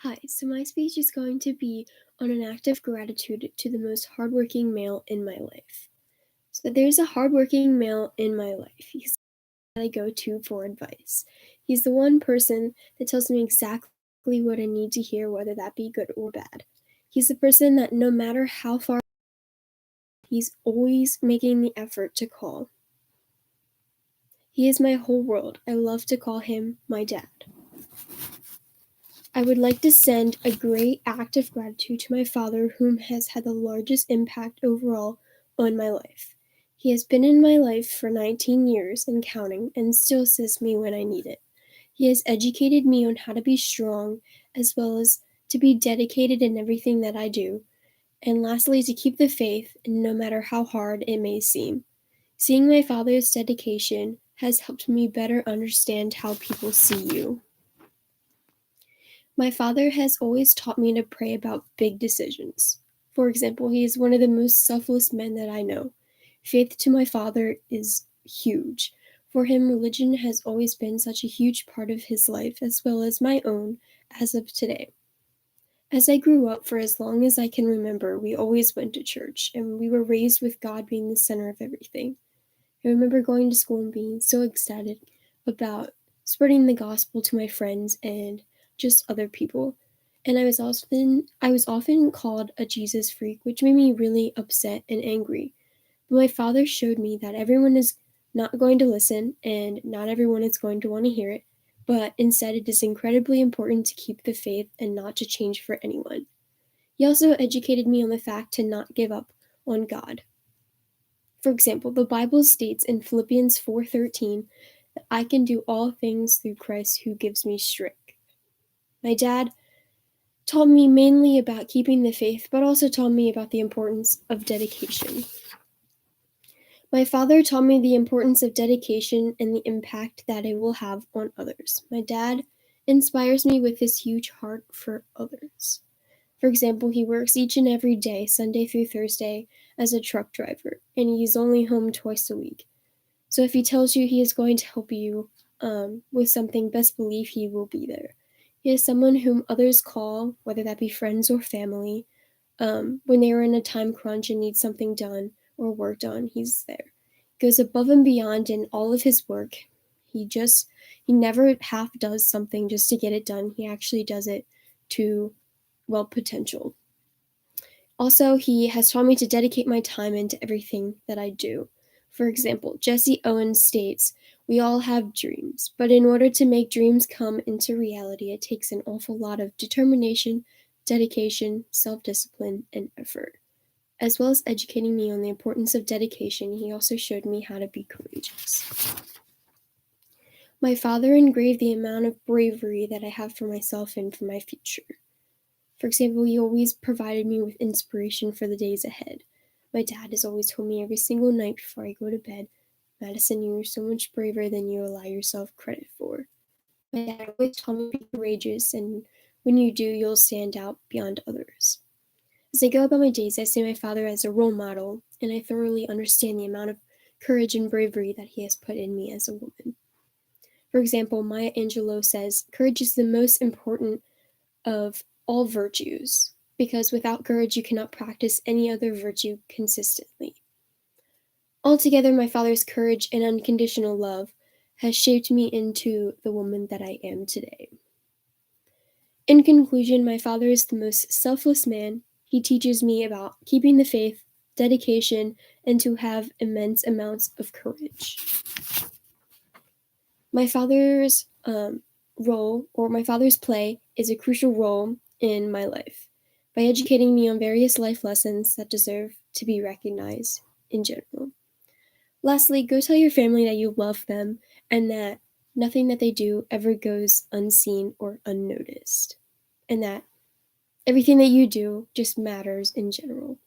Hi, so my speech is going to be on an act of gratitude to the most hardworking male in my life. So there's a hardworking male in my life. He's the one that I go to for advice. He's the one person that tells me exactly what I need to hear, whether that be good or bad. He's the person that no matter how far, he's always making the effort to call. He is my whole world. I love to call him my dad. I would like to send a great act of gratitude to my father, whom has had the largest impact overall on my life. He has been in my life for 19 years and counting, and still assists me when I need it. He has educated me on how to be strong, as well as to be dedicated in everything that I do, and lastly, to keep the faith, no matter how hard it may seem. Seeing my father's dedication has helped me better understand how people see you. My father has always taught me to pray about big decisions. For example, he is one of the most selfless men that I know. Faith to my father is huge. For him, religion has always been such a huge part of his life, as well as my own, as of today. As I grew up, for as long as I can remember, we always went to church, and we were raised with God being the center of everything. I remember going to school and being so excited about spreading the gospel to my friends and just other people. And I was often called a Jesus freak, which made me really upset and angry. But my father showed me that everyone is not going to listen and not everyone is going to want to hear it, but instead it is incredibly important to keep the faith and not to change for anyone. He also educated me on the fact to not give up on God. For example, the Bible states in Philippians 4:13 that I can do all things through Christ who gives me strength. My dad taught me mainly about keeping the faith, but also taught me about the importance of dedication. My father taught me the importance of dedication and the impact that it will have on others. My dad inspires me with his huge heart for others. For example, he works each and every day, Sunday through Thursday, as a truck driver, and he's only home twice a week. So if he tells you he is going to help you with something, best believe he will be there. He is someone whom others call, whether that be friends or family, when they are in a time crunch and need something done or work done. He's there. He goes above and beyond in all of his work. He never half does something just to get it done. He actually does it to potential. Also, he has taught me to dedicate my time into everything that I do. For example, Jesse Owens states, "We all have dreams, but in order to make dreams come into reality, it takes an awful lot of determination, dedication, self discipline, and effort." As well as educating me on the importance of dedication, he also showed me how to be courageous. My father engraved the amount of bravery that I have for myself and for my future. For example, he always provided me with inspiration for the days ahead. My dad has always told me every single night before I go to bed, "Madison, you are so much braver than you allow yourself credit for." My dad always told me to be courageous, and when you do, you'll stand out beyond others. As I go about my days, I see my father as a role model, and I thoroughly understand the amount of courage and bravery that he has put in me as a woman. For example, Maya Angelou says, "Courage is the most important of all virtues, because without courage you cannot practice any other virtue consistently." Altogether, my father's courage and unconditional love has shaped me into the woman that I am today. In conclusion, my father is the most selfless man. He teaches me about keeping the faith, dedication, and to have immense amounts of courage. My father's my father's play is a crucial role in my life by educating me on various life lessons that deserve to be recognized in general. Lastly, go tell your family that you love them and that nothing that they do ever goes unseen or unnoticed, and that everything that you do just matters in general.